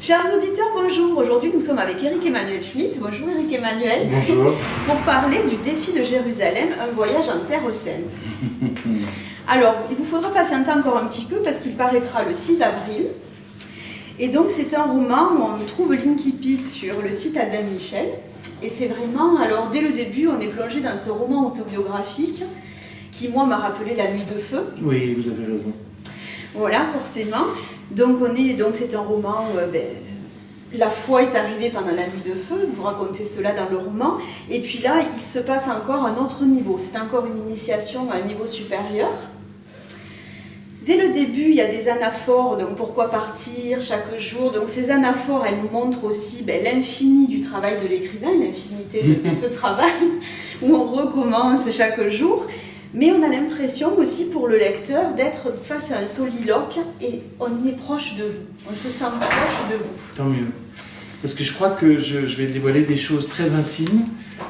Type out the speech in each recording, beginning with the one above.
Chers auditeurs, bonjour. Aujourd'hui, nous sommes avec Éric-Emmanuel Schmitt. Bonjour Éric-Emmanuel. Bonjour. Pour parler du défi de Jérusalem, un voyage en Terre Sainte. Alors, il vous faudra patienter encore un petit peu parce qu'il paraîtra le 6 avril. Et donc, c'est un roman où on trouve l'incipit sur le site Albin Michel. Et c'est vraiment, alors dès le début, on est plongé dans ce roman autobiographique qui, moi, m'a rappelé La Nuit de Feu. Oui, vous avez raison. Voilà, forcément. Donc c'est un roman où la foi est arrivée pendant la nuit de feu, vous racontez cela dans le roman, et puis là, il se passe encore un autre niveau, c'est encore une initiation à un niveau supérieur. Dès le début, il y a des anaphores, donc pourquoi partir chaque jour. Donc ces anaphores, elles nous montrent aussi l'infini du travail de l'écrivain, l'infinité de ce travail, où on recommence chaque jour. Mais on a l'impression aussi pour le lecteur d'être face à un soliloque et on est proche de vous, on se sent proche de vous. Tant mieux. Parce que je crois que je vais dévoiler des choses très intimes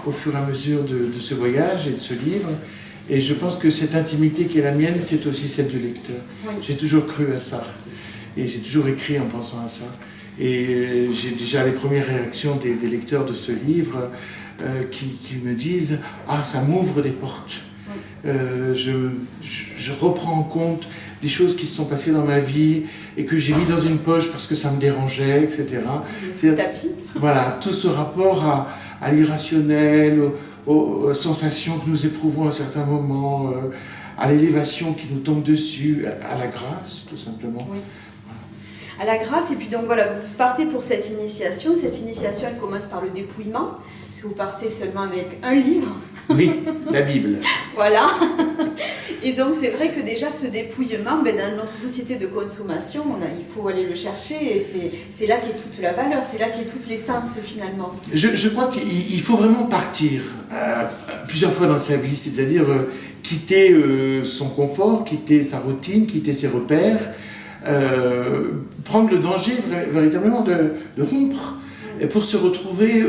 au fur et à mesure de ce voyage et de ce livre. Et je pense que cette intimité qui est la mienne, c'est aussi celle du lecteur. Oui. J'ai toujours cru à ça. Et j'ai toujours écrit en pensant à ça. Et j'ai déjà les premières réactions des lecteurs de ce livre qui me disent « Ah, ça m'ouvre des portes ». Je reprends en compte des choses qui se sont passées dans ma vie et que j'ai mis dans une poche parce que ça me dérangeait, etc. C'est tapis. Voilà, tout ce rapport à l'irrationnel, aux sensations que nous éprouvons à certains moments, à l'élévation qui nous tombe dessus, à la grâce, tout simplement. Oui. À la grâce, et puis donc voilà, vous partez pour cette initiation. Cette initiation, elle commence par le dépouillement, puisque vous partez seulement avec un livre. Oui, la Bible. Voilà. Et donc c'est vrai que déjà ce dépouillement, dans notre société de consommation, il faut aller le chercher, et c'est là qu'est toute la valeur, c'est là qu'est toute l'essence finalement. Je crois qu'il faut vraiment partir plusieurs fois dans sa vie, c'est-à-dire quitter son confort, quitter sa routine, quitter ses repères, prendre le danger véritablement de rompre pour se retrouver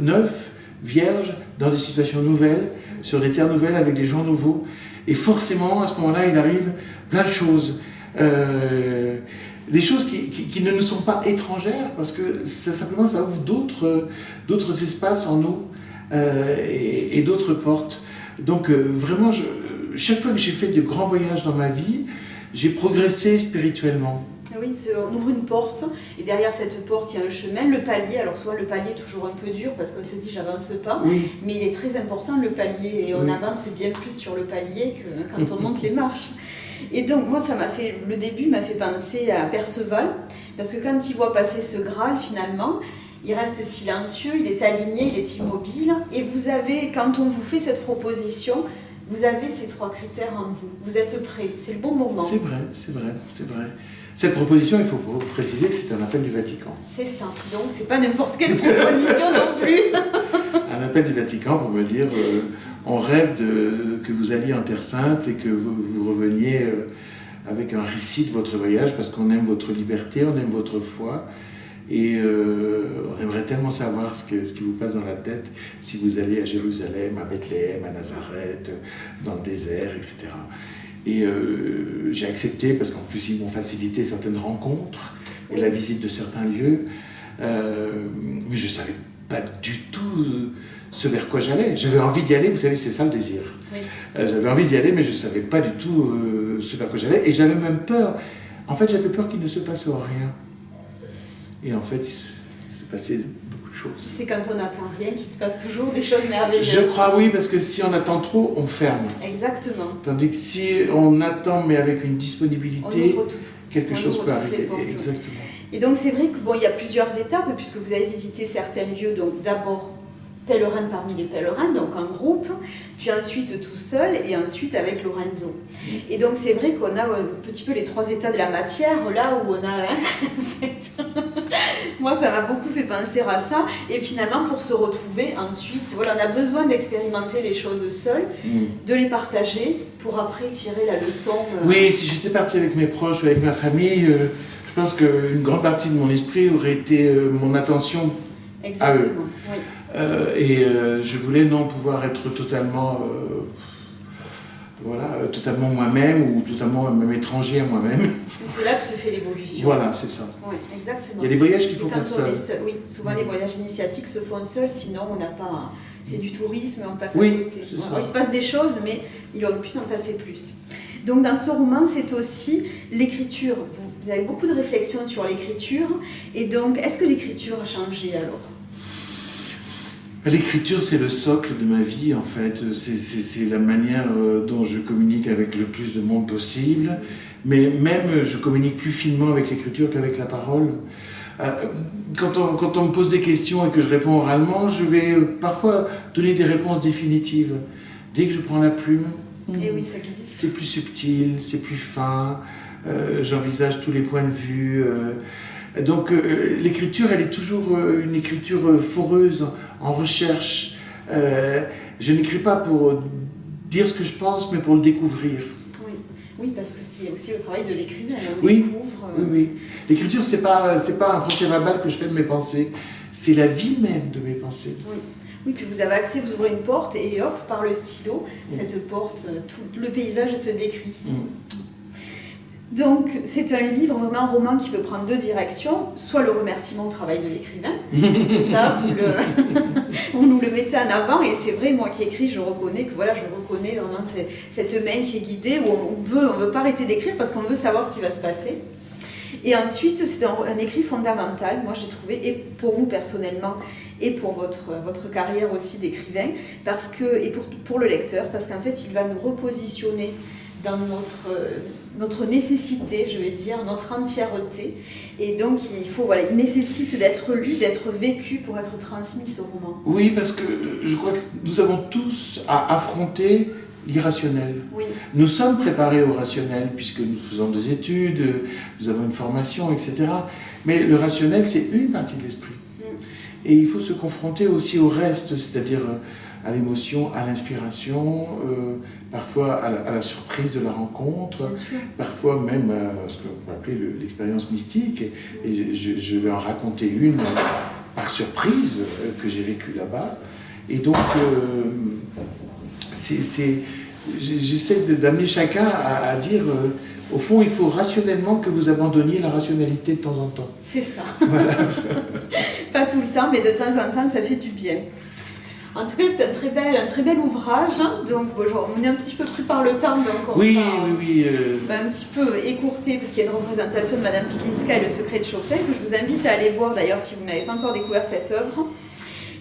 neuf, vierge, dans des situations nouvelles, sur des terres nouvelles, avec des gens nouveaux. Et forcément, à ce moment-là, il arrive plein de choses. Des choses qui ne nous sont pas étrangères, parce que simplement ça ouvre d'autres espaces en nous et d'autres portes. Donc vraiment, chaque fois que j'ai fait de grands voyages dans ma vie, j'ai progressé spirituellement. Oui, on ouvre une porte, et derrière cette porte, il y a un chemin, le palier. Alors soit le palier est toujours un peu dur, parce qu'on se dit j'avance pas, oui. Mais il est très important le palier, et on avance bien plus sur le palier que quand on monte les marches. Et donc moi, le début m'a fait penser à Perceval, parce que quand il voit passer ce Graal, finalement, il reste silencieux, il est aligné, il est immobile, et vous avez, quand on vous fait cette proposition, vous avez ces trois critères en vous. Vous êtes prêt, c'est le bon moment. C'est vrai, c'est vrai, c'est vrai. Cette proposition, il faut préciser que c'est un appel du Vatican. C'est ça, donc c'est pas n'importe quelle proposition non plus. Un appel du Vatican pour me dire on rêve que vous alliez en Terre Sainte et que vous reveniez avec un récit de votre voyage parce qu'on aime votre liberté, on aime votre foi. Et on aimerait tellement savoir ce qui vous passe dans la tête si vous allez à Jérusalem, à Bethléem, à Nazareth, dans le désert, etc. Et j'ai accepté parce qu'en plus ils m'ont facilité certaines rencontres et la visite de certains lieux. Mais je ne savais pas du tout ce vers quoi j'allais. J'avais envie d'y aller, vous savez, c'est ça le désir. Oui. J'avais envie d'y aller, mais je ne savais pas du tout ce vers quoi j'allais. Et j'avais même peur. En fait, j'avais peur qu'il ne se passe rien. Et en fait, il s'est passé beaucoup de choses. C'est quand on n'attend rien qu'il se passe toujours des choses merveilleuses. Je crois oui, parce que si on attend trop, on ferme. Exactement. Tandis que si on attend, mais avec une disponibilité, quelque chose peut arriver. Exactement. Et donc c'est vrai qu'il y a plusieurs étapes, puisque vous avez visité certains lieux. Donc d'abord, pèlerin parmi les pèlerins, donc en groupe, puis ensuite tout seul, et ensuite avec Lorenzo. Et donc c'est vrai qu'on a un petit peu les trois états de la matière, là où on a... Moi, ça m'a beaucoup fait penser à ça, et finalement, pour se retrouver ensuite, voilà, on a besoin d'expérimenter les choses seules, de les partager, pour après tirer la leçon. Oui, si j'étais parti avec mes proches, avec ma famille, je pense qu'une grande partie de mon esprit aurait été mon attention à eux. Oui. Et je voulais pouvoir être totalement voilà, totalement moi-même ou totalement même étranger à moi-même. C'est là que se fait l'évolution. Voilà, c'est ça. Oui, exactement. Il y a des voyages qu'il faut Quand faire on est seul. seul. Oui, souvent les voyages initiatiques se font seuls, sinon on n'a pas... C'est du tourisme, on passe Oui, à côté. c'est ça. Il se passe des choses, mais il aurait pu s'en passer plus. Donc dans ce roman, c'est aussi l'écriture. Vous avez beaucoup de réflexions sur l'écriture. Et donc, est-ce que l'écriture a changé alors ? L'écriture, c'est le socle de ma vie, en fait. C'est la manière dont je communique avec le plus de monde possible. Mais même, je communique plus finement avec l'écriture qu'avec la parole. Quand on me pose des questions et que je réponds oralement, je vais parfois donner des réponses définitives. Dès que je prends la plume, Et oui, ça glisse. c'est plus subtil, c'est plus fin, j'envisage tous les points de vue. Donc l'écriture, elle est toujours une écriture foreuse, en recherche. Je n'écris pas pour dire ce que je pense, mais pour le découvrir. Oui, oui, parce que c'est aussi le travail de l'écrivain. On Oui, découvre... oui. L'écriture, c'est pas un procès-verbal que je fais de mes pensées, c'est la vie même de mes pensées. Oui. Oui, puis vous avez accès, vous ouvrez une porte et hop, par le stylo, cette porte, tout le paysage se décrit. Donc, c'est un livre, vraiment un roman qui peut prendre deux directions, soit le remerciement au travail de l'écrivain, puisque ça, vous nous le mettez en avant, et c'est vrai, moi qui écris, je reconnais vraiment cette main qui est guidée, où on veut pas arrêter d'écrire parce qu'on veut savoir ce qui va se passer. Et ensuite, c'est un écrit fondamental, moi j'ai trouvé, et pour vous personnellement, et pour votre carrière aussi d'écrivain, et pour le lecteur, parce qu'en fait, il va nous repositionner dans notre nécessité, je vais dire, notre entièreté. Et donc, il nécessite d'être lu, d'être vécu pour être transmis, ce roman. Oui, parce que je crois que nous avons tous à affronter l'irrationnel. Oui. Nous sommes préparés au rationnel, puisque nous faisons des études, nous avons une formation, etc. Mais le rationnel, c'est une partie de l'esprit. Et il faut se confronter aussi au reste, c'est-à-dire à l'émotion, à l'inspiration, parfois à la surprise de la rencontre, parfois même à ce qu'on peut appeler l'expérience mystique. Et je vais en raconter une par surprise que j'ai vécue là-bas. Et donc, j'essaie d'amener chacun à dire, au fond, il faut rationnellement que vous abandonniez la rationalité de temps en temps. C'est ça. Voilà. Pas tout le temps, mais de temps en temps, ça fait du bien. En tout cas, c'est un très bel ouvrage. Donc, on est un petit peu pris par le temps, donc on va un petit peu écourter, parce qu'il y a une représentation de Madame Pitlinska et le secret de Chopin, que je vous invite à aller voir, d'ailleurs, si vous n'avez pas encore découvert cette œuvre.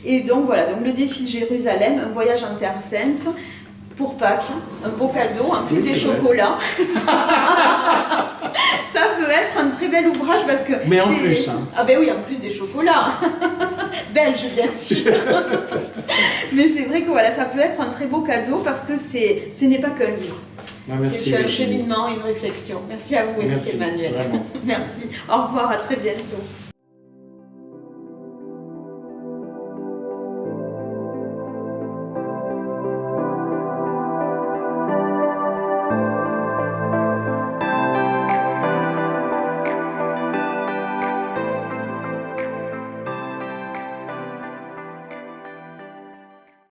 Et donc, voilà, donc le défi de Jérusalem, un voyage en Terre Sainte, pour Pâques, un beau cadeau, en plus des chocolats. Ça peut être un très bel ouvrage parce que... Mais en plus, hein. Ah ben oui, en plus des chocolats. Belges, bien sûr. Mais c'est vrai que voilà, ça peut être un très beau cadeau parce que ce n'est pas qu'un livre. C'est un cheminement, une réflexion. Merci à vous, Emmanuel. Vraiment. Merci. Au revoir, à très bientôt.